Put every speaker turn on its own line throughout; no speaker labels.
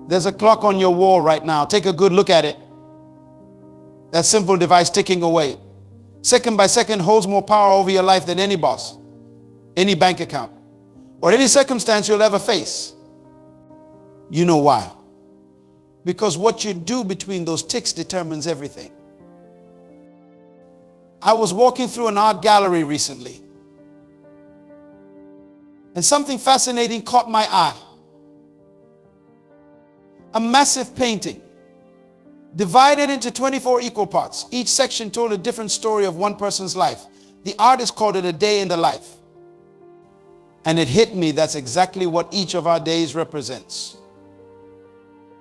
There's a clock on your wall right now. Take a good look at it. That simple device ticking away. Second by second holds more power over your life than any boss, any bank account, or any circumstance you'll ever face. You know why? Because what you do between those ticks determines everything. I was walking through an art gallery recently, and something fascinating caught my eye. A massive painting, divided into 24 equal parts. Each section told a different story of one person's life. The artist called it a day in the life. And it hit me, that's exactly what each of our days represents.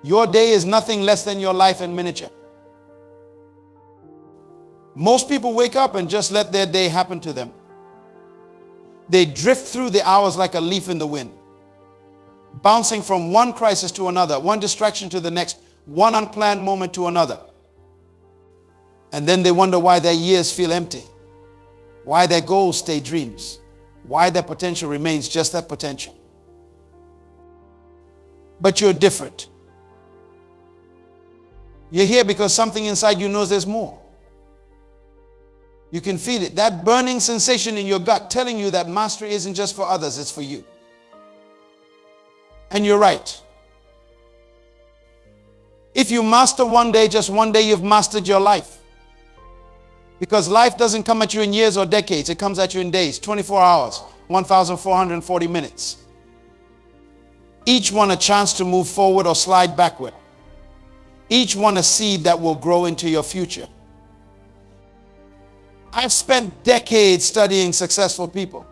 Your day is nothing less than your life in miniature. Most people wake up and just let their day happen to them. They drift through the hours like a leaf in the wind, bouncing from one crisis to another, one distraction to the next, one unplanned moment to another. And then they wonder why their years feel empty, why their goals stay dreams, why their potential remains just that potential. But you're different. You're here because something inside you knows there's more. You can feel it, that burning sensation in your gut telling you that mastery isn't just for others, it's for you. And you're right. If you master one day, just one day, you've mastered your life. Because life doesn't come at you in years or decades. It comes at you in days, 24 hours, 1,440 minutes. Each one a chance to move forward or slide backward. Each one a seed that will grow into your future. I've spent decades studying successful people.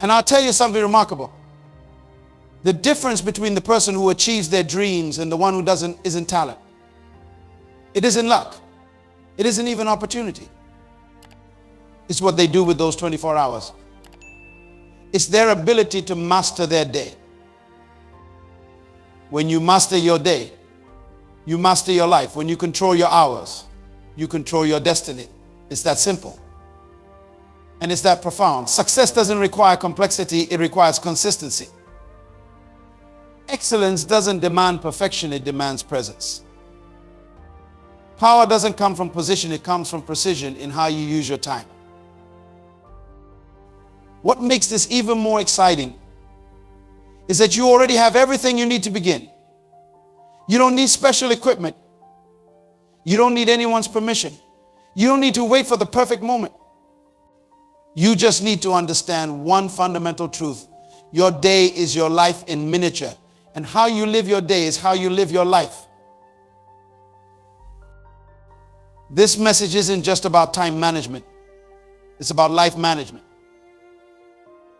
And I'll tell you something remarkable. The difference between the person who achieves their dreams and the one who doesn't isn't talent. It isn't luck. It isn't even opportunity. It's what they do with those 24 hours. It's their ability to master their day. When you master your day, you master your life. When you control your hours, you control your destiny. It's that simple. And it's that profound. Success doesn't require complexity, it requires consistency. Excellence doesn't demand perfection, it demands presence. Power doesn't come from position, it comes from precision in how you use your time. What makes this even more exciting is that you already have everything you need to begin. You don't need special equipment. You don't need anyone's permission. You don't need to wait for the perfect moment. You just need to understand one fundamental truth. Your day is your life in miniature. And how you live your day is how you live your life. This message isn't just about time management. It's about life management.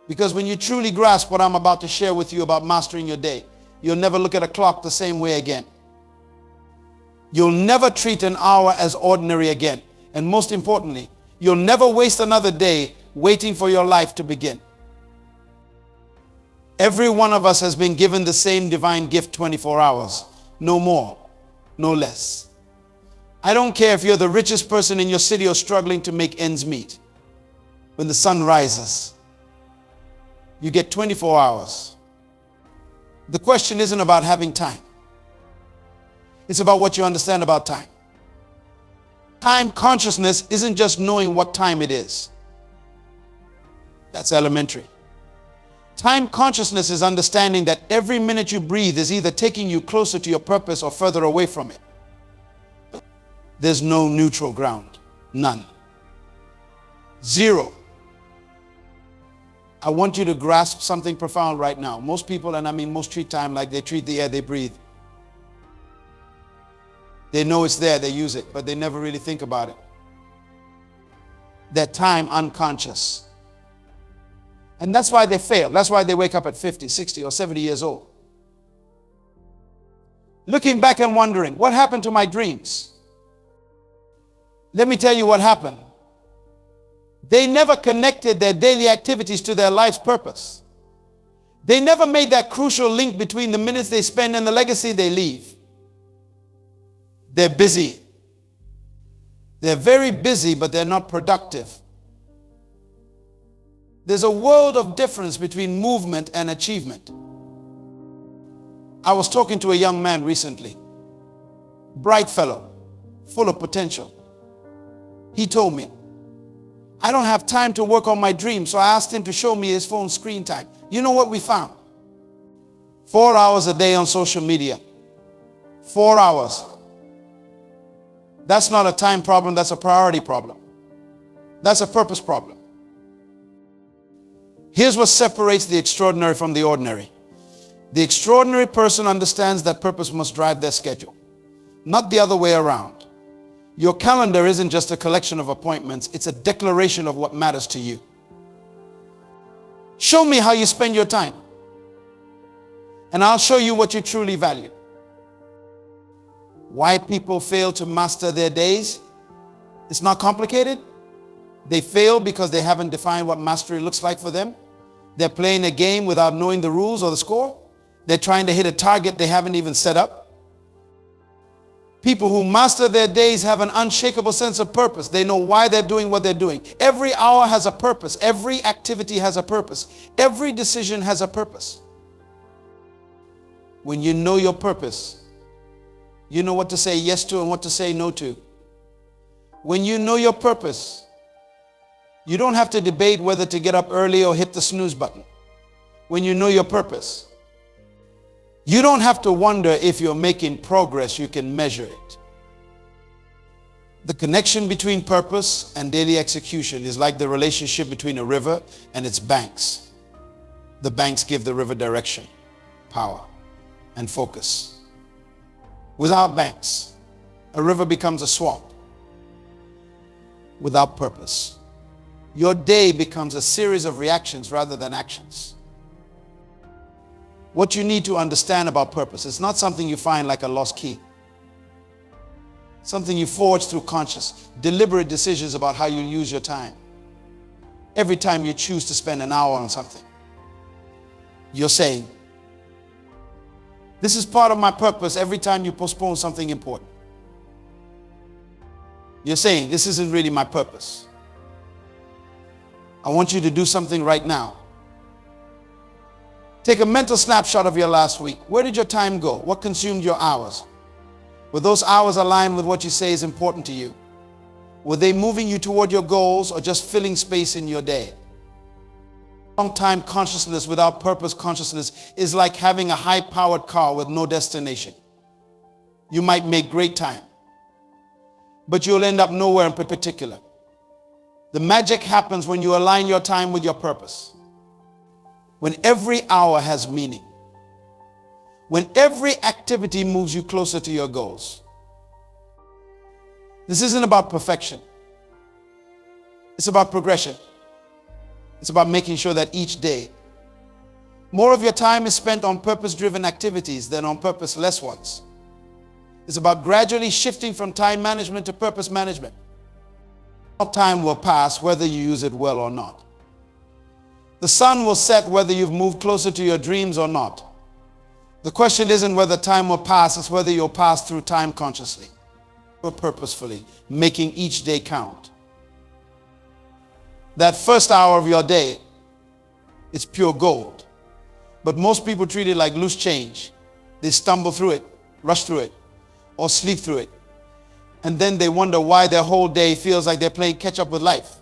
Because when you truly grasp what I'm about to share with you about mastering your day, you'll never look at a clock the same way again. You'll never treat an hour as ordinary again. And most importantly, you'll never waste another day waiting for your life to begin. Every one of us has been given the same divine gift, 24 hours. No more, no less. I don't care if you're the richest person in your city or struggling to make ends meet. When the sun rises, you get 24 hours. The question isn't about having time. It's about what you understand about time. Time consciousness isn't just knowing what time it is. That's elementary. Time consciousness is understanding that every minute you breathe is either taking you closer to your purpose or further away from it. There's no neutral ground. None. Zero. I want you to grasp something profound right now. Most people, and I mean most, treat time like they treat the air they breathe. They know it's there, they use it, but they never really think about it. They're time unconscious. And that's why they fail. That's why they wake up at 50, 60, or 70 years old. Looking back and wondering, what happened to my dreams? Let me tell you what happened. They never connected their daily activities to their life's purpose. They never made that crucial link between the minutes they spend and the legacy they leave. They're busy. They're very busy, but they're not productive. There's a world of difference between movement and achievement. I was talking to a young man recently, bright fellow, full of potential. He told me, I don't have time to work on my dream, so I asked him to show me his phone screen time. You know what we found? 4 hours a day on social media. 4 hours. That's not a time problem, that's a priority problem. That's a purpose problem. Here's what separates the extraordinary from the ordinary. The extraordinary person understands that purpose must drive their schedule, not the other way around. Your calendar isn't just a collection of appointments, it's a declaration of what matters to you. Show me how you spend your time, and I'll show you what you truly value. Why people fail to master their days? It's not complicated. They fail because they haven't defined what mastery looks like for them. They're playing a game without knowing the rules or the score. They're trying to hit a target they haven't even set up. People who master their days have an unshakable sense of purpose. They know why they're doing what they're doing. Every hour has a purpose. Every activity has a purpose. Every decision has a purpose. When you know your purpose, you know what to say yes to and what to say no to. When you know your purpose, you don't have to debate whether to get up early or hit the snooze button. When you know your purpose, you don't have to wonder if you're making progress. You can measure it. The connection between purpose and daily execution is like the relationship between a river and its banks. The banks give the river direction, power, and focus. Without banks, a river becomes a swamp. Without purpose, your day becomes a series of reactions rather than actions. What you need to understand about purpose, it's not something you find like a lost key. Something you forge through conscious, deliberate decisions about how you use your time. Every time you choose to spend an hour on something, you're saying, this is part of my purpose. Every time you postpone something important, you're saying, this isn't really my purpose. I want you to do something right now. Take a mental snapshot of your last week. Where did your time go? What consumed your hours? Were those hours aligned with what you say is important to you? Were they moving you toward your goals or just filling space in your day? Long-time consciousness without purpose consciousness is like having a high-powered car with no destination. You might make great time, but you'll end up nowhere in particular. The magic happens when you align your time with your purpose. When every hour has meaning. When every activity moves you closer to your goals. This isn't about perfection. It's about progression. It's about making sure that each day, more of your time is spent on purpose-driven activities than on purposeless ones. It's about gradually shifting from time management to purpose management. Time will pass whether you use it well or not. The sun will set whether you've moved closer to your dreams or not. The question isn't whether time will pass, it's whether you'll pass through time consciously or purposefully, making each day count. That first hour of your day, it's pure gold. But most people treat it like loose change. They stumble through it, rush through it, or sleep through it. And then they wonder why their whole day feels like they're playing catch up with life.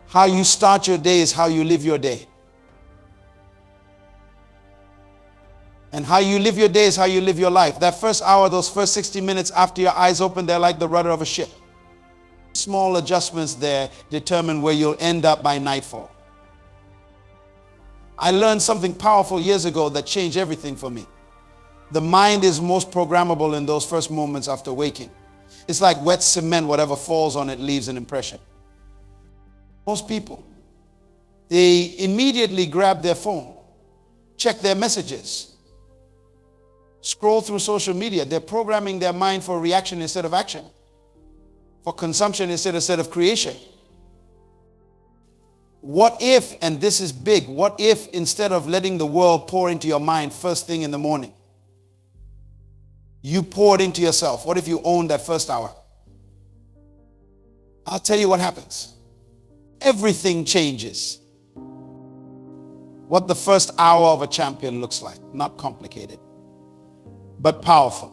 How you start your day is how you live your day. And how you live your day is how you live your life. That first hour, those first 60 minutes after your eyes open, they're like the rudder of a ship. Small adjustments there determine where you'll end up by nightfall. I learned something powerful years ago that changed everything for me. The mind is most programmable in those first moments after waking. It's like wet cement, whatever falls on it leaves an impression. Most people, they immediately grab their phone, check their messages, scroll through social media. They're programming their mind for reaction instead of action, for consumption instead of creation. What if, and this is big, what if instead of letting the world pour into your mind first thing in the morning, you poured into yourself? What if you owned that first hour? I'll tell you what happens. Everything changes. what the first hour of a champion looks like. Not complicated, but powerful.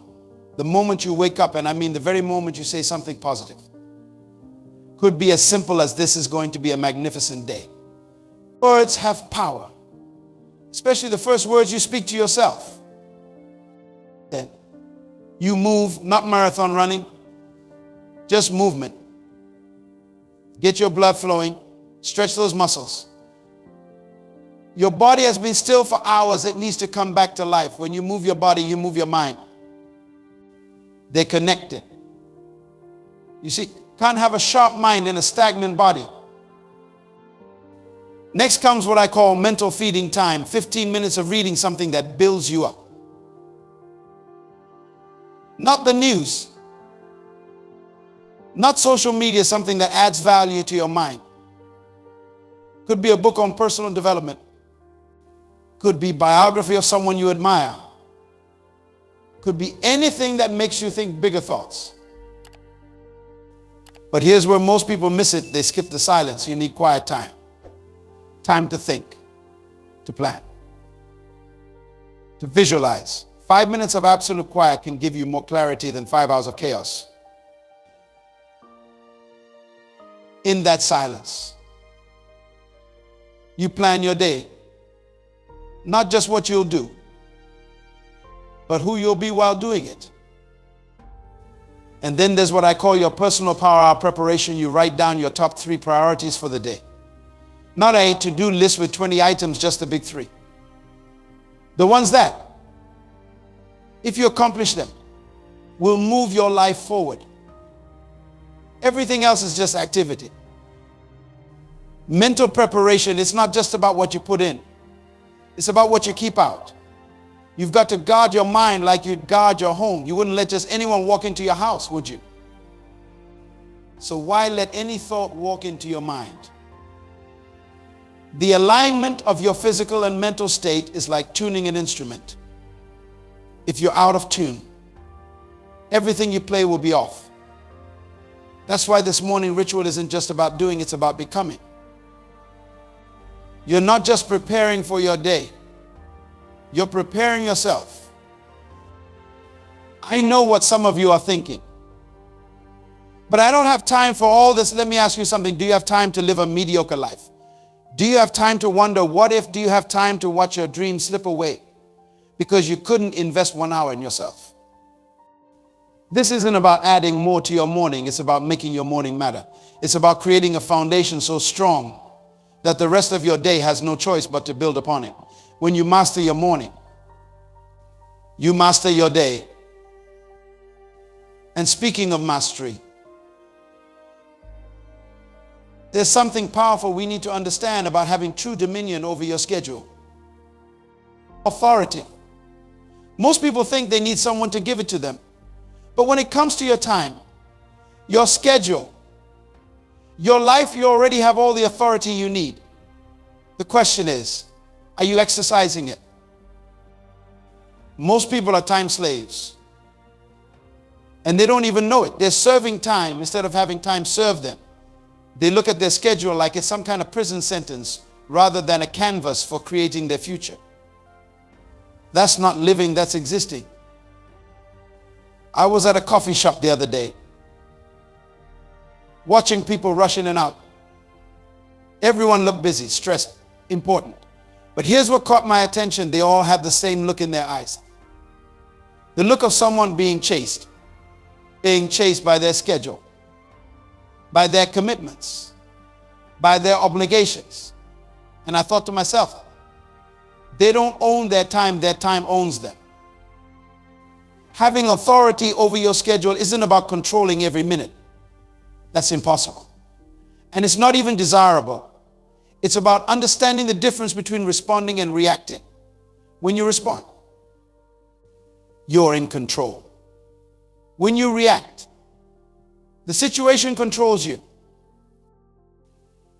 The moment you wake up, and I mean the very moment you say something positive, could be as simple as, this is going to be a magnificent day. Words have power, especially the first words you speak to yourself. Then you move, not marathon running, just movement. Get your blood flowing, stretch those muscles. Your body has been still for hours. It needs to come back to life. When you move your body, you move your mind. They're connected. You see, can't have a sharp mind in a stagnant body. Next comes what I call mental feeding time. 15 minutes of reading something that builds you up. Not the news. Not social media, something that adds value to your mind. Could be a book on personal development. Could be biography of someone you admire. Could be anything that makes you think bigger thoughts. But here's where most people miss it. They skip the silence. You need quiet time. Time to think, to plan, to visualize. 5 minutes of absolute quiet can give you more clarity than 5 hours of chaos. In that silence, you plan your day. Not just what you'll do, but who you'll be while doing it. And then there's what I call your personal power hour preparation. You write down your top 3 priorities for the day. Not a to-do list with 20 items, just the big 3. The ones that, if you accomplish them, will move your life forward. Everything else is just activity. Mental preparation, it's not just about what you put in. It's about what you keep out. You've got to guard your mind like you'd guard your home. You wouldn't let just anyone walk into your house, would you? So why let any thought walk into your mind? The alignment of your physical and mental state is like tuning an instrument. If you're out of tune, everything you play will be off. That's why this morning ritual isn't just about doing, it's about becoming. You're not just preparing for your day. You're preparing yourself. I know what some of you are thinking. But I don't have time for all this. Let me ask you something. Do you have time to live a mediocre life? Do you have time to wonder, what if? Do you have time to watch your dreams slip away because you couldn't invest 1 hour in yourself? This isn't about adding more to your morning. It's about making your morning matter. It's about creating a foundation so strong that the rest of your day has no choice but to build upon it. When you master your morning, you master your day. And speaking of mastery, there's something powerful we need to understand about having true dominion over your schedule. Authority. Most people think they need someone to give it to them. But when it comes to your time, your schedule, your life, you already have all the authority you need. The question is, are you exercising it? Most people are time slaves. And they don't even know it. They're serving time instead of having time serve them. They look at their schedule like it's some kind of prison sentence rather than a canvas for creating their future. That's not living, that's existing. I was at a coffee shop the other day, watching people rush in and out. Everyone looked busy, stressed, important. But here's what caught my attention. They all had the same look in their eyes. The look of someone being chased by their schedule, by their commitments, by their obligations. And I thought to myself, they don't own their time owns them. Having authority over your schedule isn't about controlling every minute. That's impossible. And it's not even desirable. It's about understanding the difference between responding and reacting. When you respond, you're in control. When you react, the situation controls you.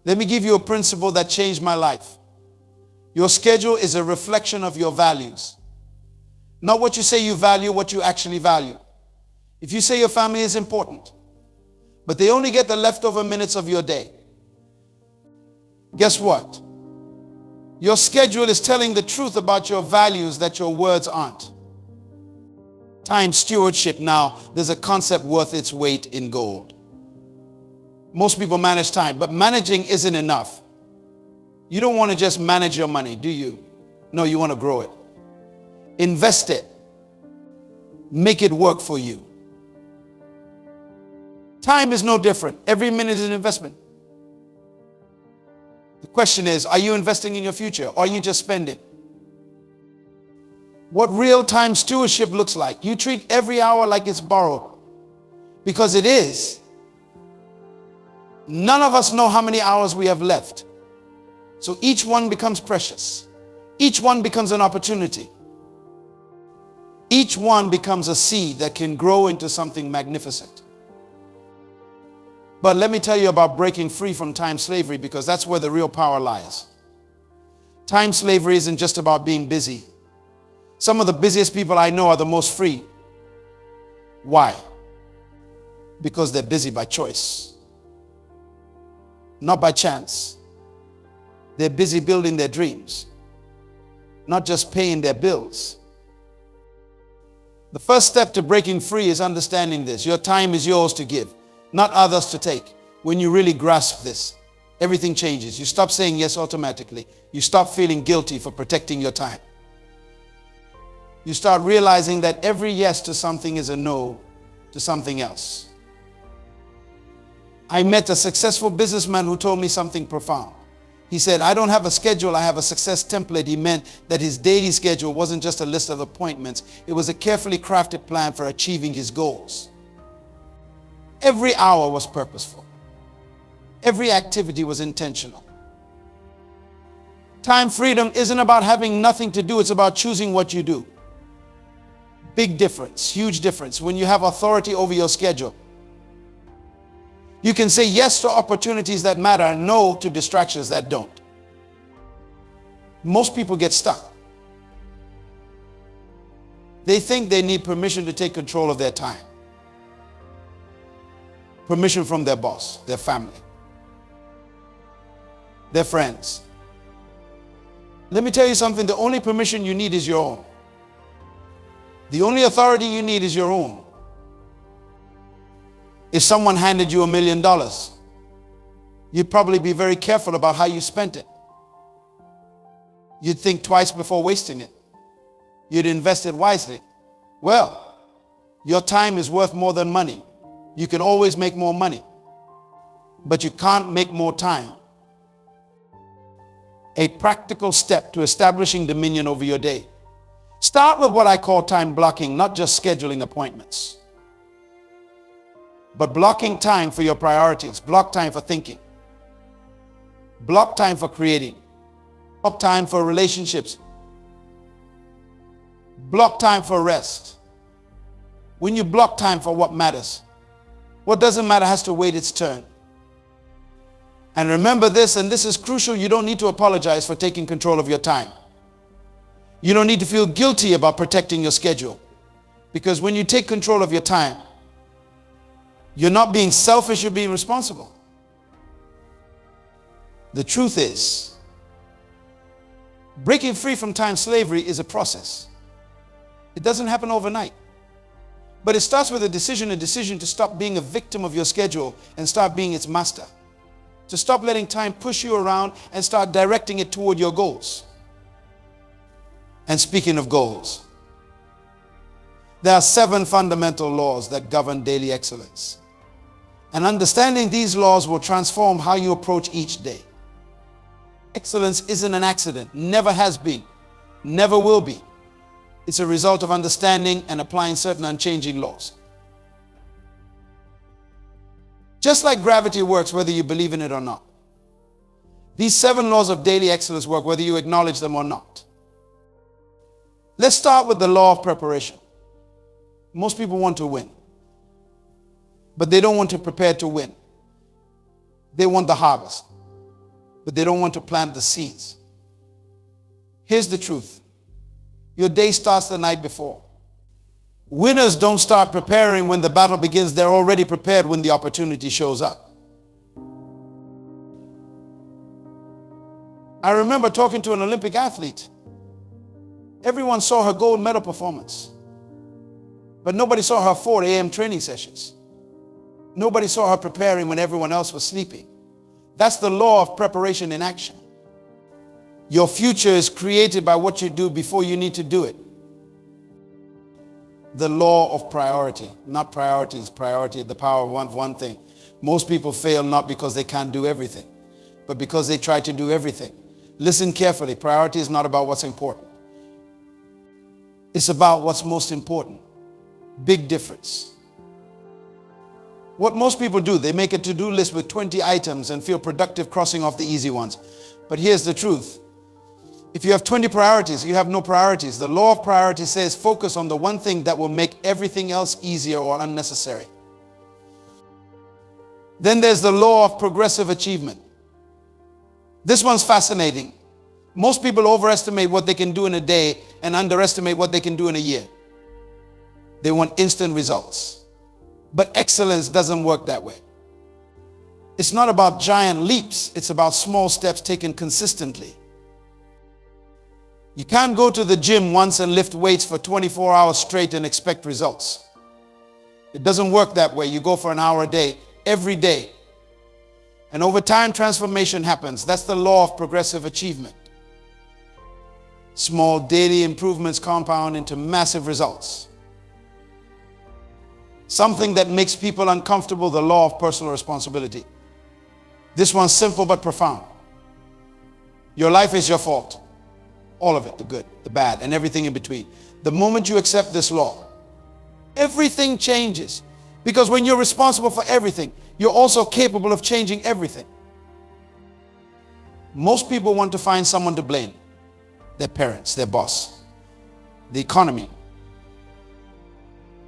Let me give you a principle that changed my life. Your schedule is a reflection of your values. Not what you say you value, what you actually value. If you say your family is important, but they only get the leftover minutes of your day, guess what? Your schedule is telling the truth about your values that your words aren't. Time stewardship. Now, there's a concept worth its weight in gold. Most people manage time, but managing isn't enough. You don't want to just manage your money, do you? No, you want to grow it. Invest it. Make it work for you. Time is no different. Every minute is an investment. The question is, are you investing in your future or are you just spending? What real-time stewardship looks like. You treat every hour like it's borrowed, because it is. None of us know how many hours we have left. So each one becomes precious. Each one becomes an opportunity. Each one becomes a seed that can grow into something magnificent. But let me tell you about breaking free from time slavery, because that's where the real power lies. Time slavery isn't just about being busy. Some of the busiest people I know are the most free. Why? Because they're busy by choice, not by chance. They're busy building their dreams, not just paying their bills. The first step to breaking free is understanding this. Your time is yours to give, not others to take. When you really grasp this, everything changes. You stop saying yes automatically. You stop feeling guilty for protecting your time. You start realizing that every yes to something is a no to something else. I met a successful businessman who told me something profound. He said, I don't have a schedule, I have a success template. He meant that his daily schedule wasn't just a list of appointments. It was a carefully crafted plan for achieving his goals. Every hour was purposeful. Every activity was intentional. Time freedom isn't about having nothing to do. It's about choosing what you do. Big difference, huge difference when you have authority over your schedule. You can say yes to opportunities that matter and no to distractions that don't. Most people get stuck. They think they need permission to take control of their time. Permission from their boss, their family, their friends. Let me tell you something. The only permission you need is your own. The only authority you need is your own. If someone handed you $1 million, you'd probably be very careful about how you spent it. You'd think twice before wasting it. You'd invest it wisely. Well, your time is worth more than money. You can always make more money, but you can't make more time. A practical step to establishing dominion over your day. Start with what I call time blocking, not just scheduling appointments, but blocking time for your priorities. Block time for thinking. Block time for creating. Block time for relationships. Block time for rest. When you block time for what matters, what doesn't matter has to wait its turn. And remember this, and this is crucial, you don't need to apologize for taking control of your time. You don't need to feel guilty about protecting your schedule. Because when you take control of your time, you're not being selfish, you're being responsible. The truth is, breaking free from time slavery is a process. It doesn't happen overnight. But it starts with a decision to stop being a victim of your schedule and start being its master. To stop letting time push you around and start directing it toward your goals. And speaking of goals, there are 7 fundamental laws that govern daily excellence. And understanding these laws will transform how you approach each day. Excellence isn't an accident, never has been, never will be. It's a result of understanding and applying certain unchanging laws. Just like gravity works whether you believe in it or not. These 7 laws of daily excellence work whether you acknowledge them or not. Let's start with the law of preparation. Most people want to win, but they don't want to prepare to win. They want the harvest, but they don't want to plant the seeds. Here's the truth. Your day starts the night before. Winners don't start preparing when the battle begins. They're already prepared when the opportunity shows up. I remember talking to an Olympic athlete. Everyone saw her gold medal performance, but nobody saw her 4 a.m. training sessions. Nobody saw her preparing when everyone else was sleeping. That's the law of preparation in action. Your future is created by what you do before you need to do it. The law of priority, not priorities, priority, the power of one thing. Most people fail not because they can't do everything, but because they try to do everything. Listen carefully. Priority is not about what's important. It's about what's most important. Big difference. What most people do, they make a to-do list with 20 items and feel productive crossing off the easy ones. But here's the truth. If you have 20 priorities, you have no priorities. The law of priority says focus on the one thing that will make everything else easier or unnecessary. Then there's the law of progressive achievement. This one's fascinating. Most people overestimate what they can do in a day and underestimate what they can do in a year. They want instant results. But excellence doesn't work that way. It's not about giant leaps. It's about small steps taken consistently. You can't go to the gym once and lift weights for 24 hours straight and expect results. It doesn't work that way. You go for an hour a day, every day. And over time, transformation happens. That's the law of progressive achievement. Small daily improvements compound into massive results. Something that makes people uncomfortable, the law of personal responsibility. This one's simple but profound. Your life is your fault. All of it, the good, the bad, and everything in between. The moment you accept this law, everything changes. Because when you're responsible for everything, you're also capable of changing everything. Most people want to find someone to blame. Their parents, their boss, the economy,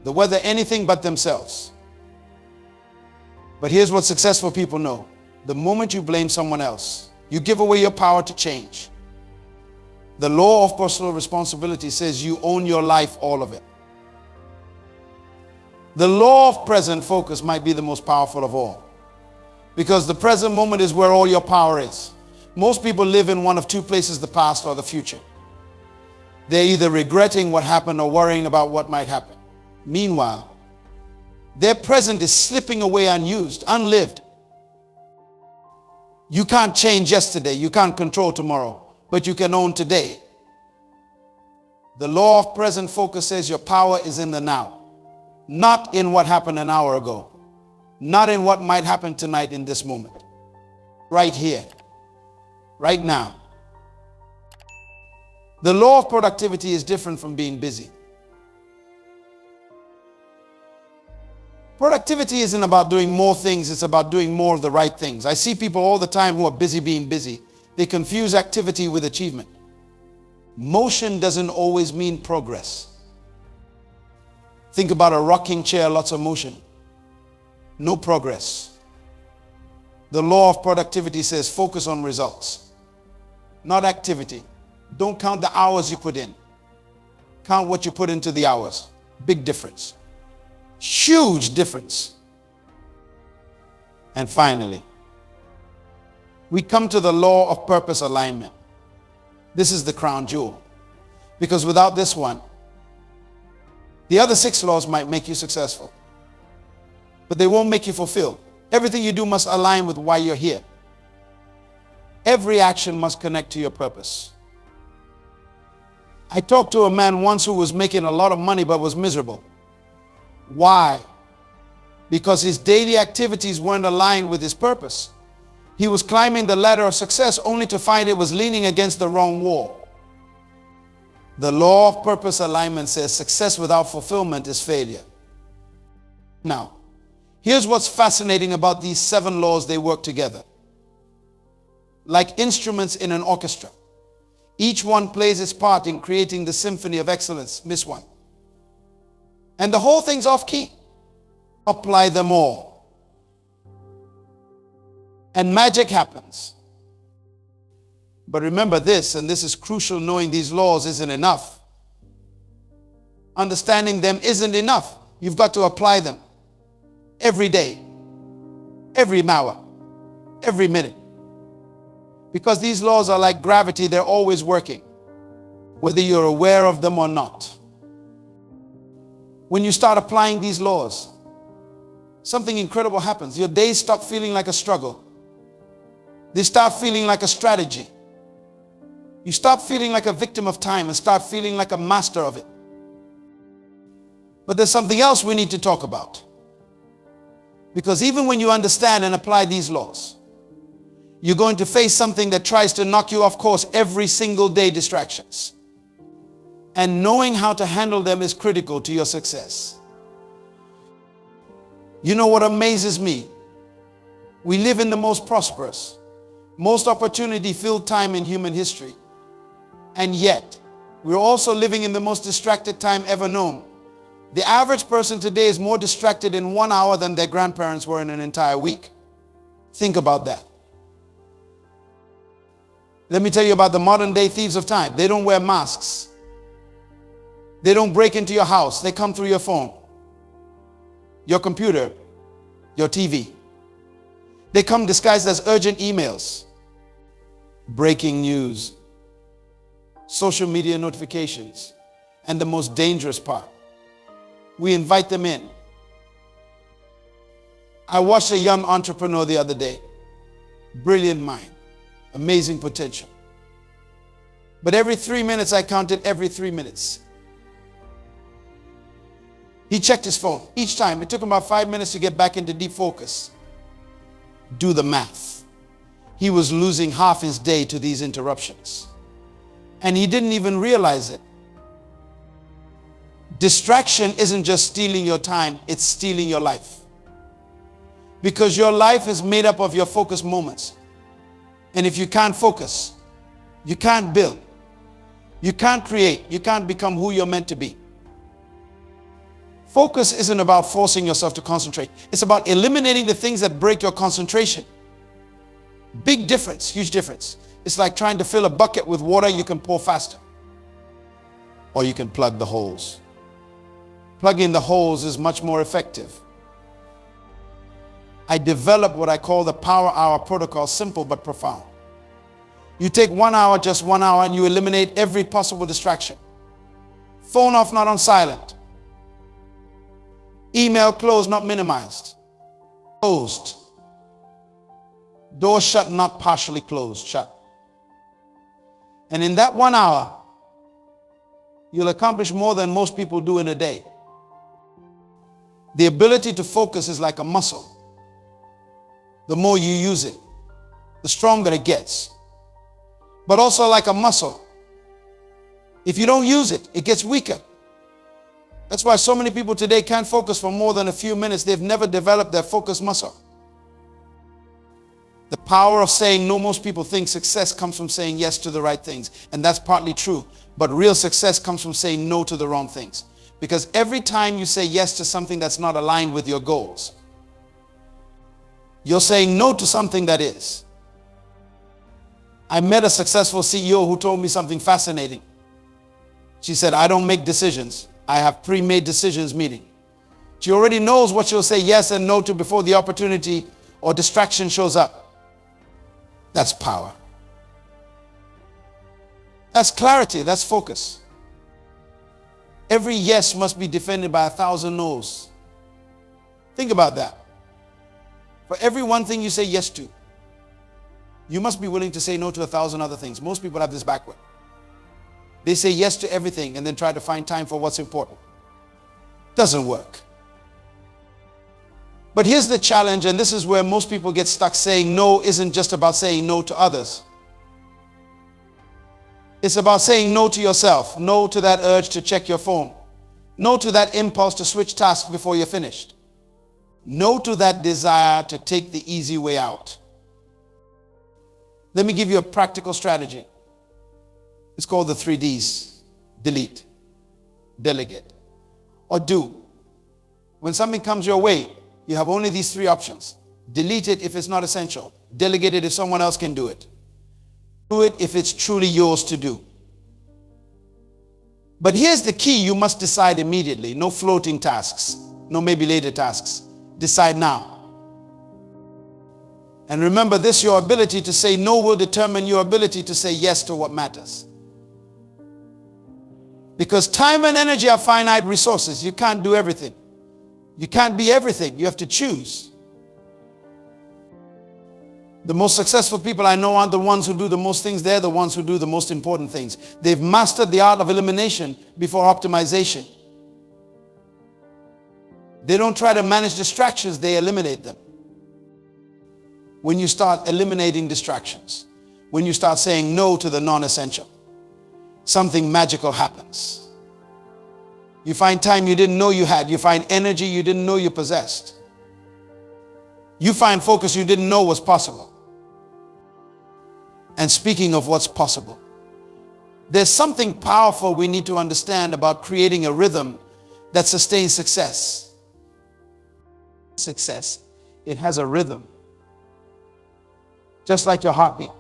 the weather, anything but themselves. But here's what successful people know. The moment you blame someone else, you give away your power to change. The law of personal responsibility says you own your life, all of it. The law of present focus might be the most powerful of all, because the present moment is where all your power is. Most people live in one of two places, the past or the future. They're either regretting what happened or worrying about what might happen. Meanwhile, their present is slipping away unused, unlived. You can't change yesterday. You can't control tomorrow, but you can own today. The law of present focus says your power is in the now, not in what happened an hour ago, not in what might happen tonight in this moment. Right here, right now. The law of productivity is different from being busy. Productivity isn't about doing more things, it's about doing more of the right things. I see people all the time who are busy being busy. They confuse activity with achievement. Motion doesn't always mean progress. Think about a rocking chair, lots of motion, no progress. The law of productivity says focus on results, not activity. Don't count the hours you put in. Count what you put into the hours. Big difference. Huge difference. And finally, we come to the law of purpose alignment. This is the crown jewel. Because without this one, the other 6 laws might make you successful, but they won't make you fulfilled. Everything you do must align with why you're here. Every action must connect to your purpose. I talked to a man once who was making a lot of money but was miserable. Why? Because his daily activities weren't aligned with his purpose. He was climbing the ladder of success only to find it was leaning against the wrong wall. The law of purpose alignment says success without fulfillment is failure. Now, here's what's fascinating about these 7 laws. They work together. Like instruments in an orchestra. Each one plays its part in creating the symphony of excellence. Miss one, and the whole thing's off key. Apply them all, and magic happens. But remember this, and this is crucial, knowing these laws isn't enough. Understanding them isn't enough. You've got to apply them every day, every hour, every minute. Because these laws are like gravity, they're always working, whether you're aware of them or not. When you start applying these laws, something incredible happens. Your days stop feeling like a struggle. They start feeling like a strategy. You stop feeling like a victim of time and start feeling like a master of it. But there's something else we need to talk about. Because even when you understand and apply these laws, you're going to face something that tries to knock you off course every single day, distractions. And knowing how to handle them is critical to your success. You know what amazes me? We live in the most prosperous, most opportunity-filled time in human history. And yet, we're also living in the most distracted time ever known. The average person today is more distracted in 1 hour than their grandparents were in an entire week. Think about that. Let me tell you about the modern day thieves of time. They don't wear masks. They don't break into your house. They come through your phone, your computer, your TV. They come disguised as urgent emails, breaking news, social media notifications, and the most dangerous part, we invite them in. I watched a young entrepreneur the other day. Brilliant mind, amazing potential. But every 3 minutes, I counted every 3 minutes, he checked his phone. Each time, it took him about 5 minutes to get back into deep focus. Do the math. He was losing half his day to these interruptions. And he didn't even realize it. Distraction isn't just stealing your time, it's stealing your life. Because your life is made up of your focus moments. And if you can't focus, you can't build, you can't create, you can't become who you're meant to be. Focus isn't about forcing yourself to concentrate. It's about eliminating the things that break your concentration. Big difference, huge difference. It's like trying to fill a bucket with water you can pour faster. Or you can plug the holes. Plugging the holes is much more effective. I developed what I call the power hour protocol, simple but profound. You take 1 hour, just 1 hour, and you eliminate every possible distraction. Phone off, not on silent. Email closed, not minimized. Closed. Door shut, not partially closed, shut. And in that 1 hour, you'll accomplish more than most people do in a day. The ability to focus is like a muscle. The more you use it, the stronger it gets. But also like a muscle. If you don't use it, it gets weaker. That's why so many people today can't focus for more than a few minutes. They've never developed their focus muscle. The power of saying no, most people think success comes from saying yes to the right things. And that's partly true. But real success comes from saying no to the wrong things. Because every time you say yes to something that's not aligned with your goals, you're saying no to something that is. I met a successful CEO who told me something fascinating. She said, I don't make decisions. I have pre-made decisions meeting. She already knows what she'll say yes and no to before the opportunity or distraction shows up. That's power. That's clarity. That's focus. Every yes must be defended by 1,000 no's. Think about that. For every one thing you say yes to, you must be willing to say no to 1,000 other things. Most people have this backward. They say yes to everything and then try to find time for what's important. Doesn't work. But here's the challenge, and this is where most people get stuck. Saying no isn't just about saying no to others. It's about saying no to yourself. No to that urge to check your phone. No to that impulse to switch tasks before you're finished. No to that desire to take the easy way out. Let me give you a practical strategy. It's called the 3 Ds. Delete, delegate, or do. When something comes your way, you have only these 3 options. Delete it if it's not essential. Delegate it if someone else can do it. Do it if it's truly yours to do. But here's the key. You must decide immediately. No floating tasks. No maybe later tasks. Decide now. And remember this, your ability to say no will determine your ability to say yes to what matters. Because time and energy are finite resources. You can't do everything. You can't be everything. You have to choose. The most successful people I know aren't the ones who do the most things. They're the ones who do the most important things. They've mastered the art of elimination before optimization. They don't try to manage distractions. They eliminate them. When you start eliminating distractions, when you start saying no to the non-essential, something magical happens. You find time you didn't know you had. You find energy you didn't know you possessed. You find focus you didn't know was possible. And speaking of what's possible, there's something powerful we need to understand about creating a rhythm that sustains success. Success, it has a rhythm. Just like your heartbeat,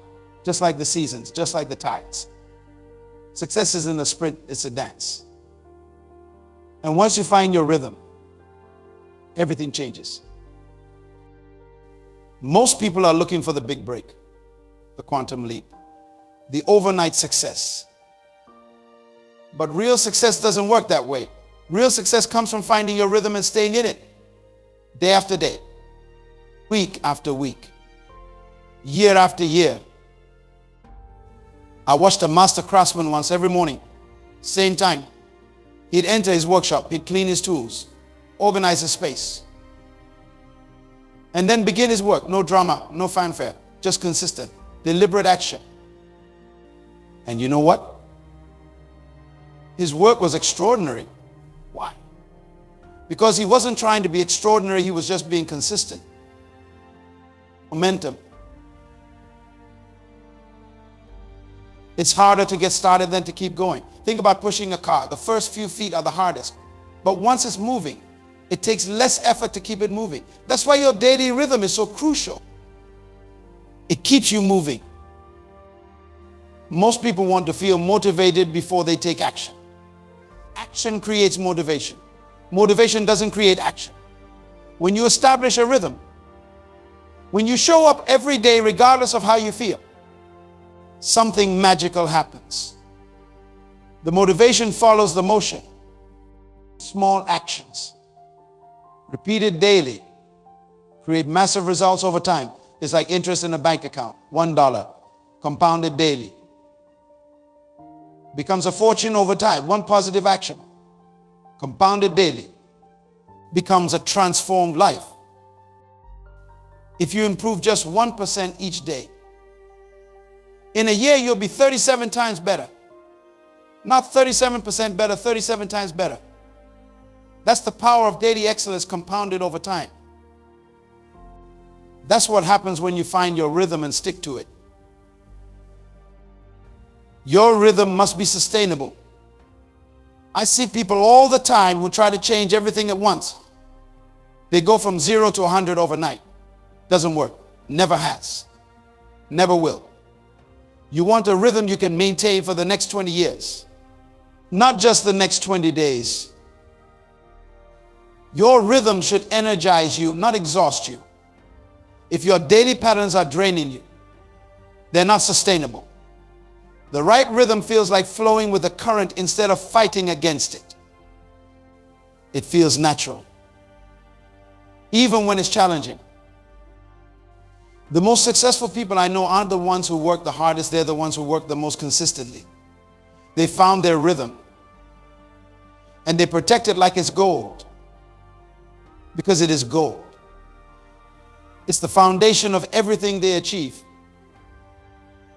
just like the seasons, just like the tides. Success isn't a sprint, it's a dance. And once you find your rhythm, everything changes. Most people are looking for the big break, the quantum leap, the overnight success. But real success doesn't work that way. Real success comes from finding your rhythm and staying in it, day after day, week after week, year after year. I watched a master craftsman once every morning, same time. He'd enter his workshop, he'd clean his tools, organize his space, and then begin his work. No drama, no fanfare, just consistent, deliberate action. And you know what? His work was extraordinary. Why? Because he wasn't trying to be extraordinary, he was just being consistent. Momentum. It's harder to get started than to keep going. Think about pushing a car. The first few feet are the hardest. But once it's moving, it takes less effort to keep it moving. That's why your daily rhythm is so crucial. It keeps you moving. Most people want to feel motivated before they take action. Action creates motivation. Motivation doesn't create action. When you establish a rhythm, when you show up every day regardless of how you feel, something magical happens. The motivation follows the motion. Small actions, repeated daily, create massive results over time. It's like interest in a bank account. $1, compounded daily. Becomes a fortune over time. One positive action, compounded daily, becomes a transformed life. If you improve just 1% each day, in a year you'll be 37 times better. Not 37% better, 37 times better. That's the power of daily excellence compounded over time. That's what happens when you find your rhythm and stick to it. Your rhythm must be sustainable. I see people all the time who try to change everything at once. They go from 0 to 100 overnight. Doesn't work. Never has. Never will. You want a rhythm you can maintain for the next 20 years. Not just the next 20 days. Your rhythm should energize you, not exhaust you. If your daily patterns are draining you, they're not sustainable. The right rhythm feels like flowing with the current instead of fighting against it. It feels natural, even when it's challenging. The most successful people I know aren't the ones who work the hardest, they're the ones who work the most consistently. They found their rhythm, and they protect it like it's gold, because it is gold. It's the foundation of everything they achieve.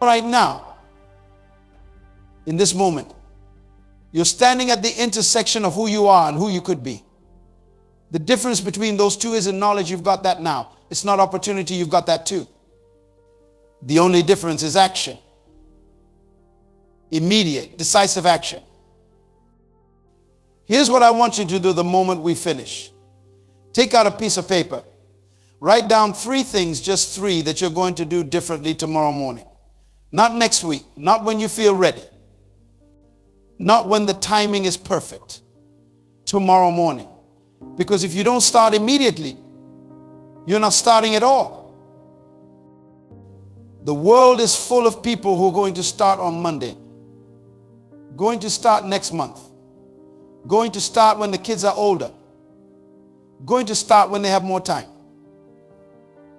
Right now, in this moment, you're standing at the intersection of who you are and who you could be. The difference between those two isn't knowledge, you've got that now. It's not opportunity, you've got that too. The only difference is action. Immediate, decisive action. Here's what I want you to do the moment we finish. Take out a piece of paper. Write down 3 things, just 3, that you're going to do differently tomorrow morning. Not next week, not when you feel ready. Not when the timing is perfect. Tomorrow morning. Because if you don't start immediately, you're not starting at all. The world is full of people who are going to start on Monday, going to start next month, going to start when the kids are older, going to start when they have more time.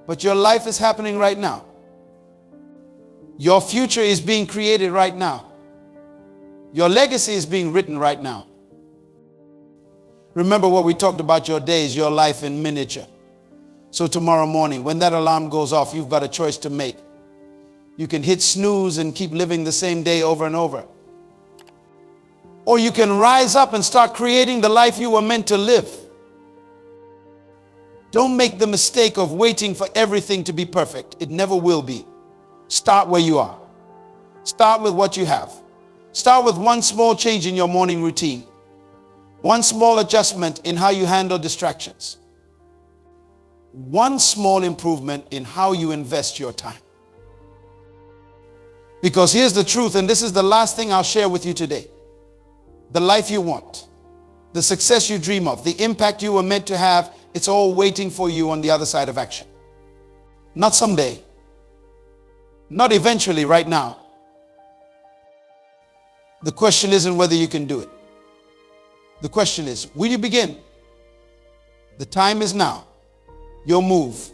But your life is happening right now. Your future is being created right now. Your legacy is being written right now. Remember what we talked about, your days, your life in miniature. So tomorrow morning, when that alarm goes off, you've got a choice to make. You can hit snooze and keep living the same day over and over. Or you can rise up and start creating the life you were meant to live. Don't make the mistake of waiting for everything to be perfect. It never will be. Start where you are. Start with what you have. Start with one small change in your morning routine. One small adjustment in how you handle distractions. One small improvement in how you invest your time. Because here's the truth, and this is the last thing I'll share with you today. The life you want, the success you dream of, the impact you were meant to have, it's all waiting for you on the other side of action. Not someday. Not eventually, right now. The question isn't whether you can do it. The question is, will you begin? The time is now. Your move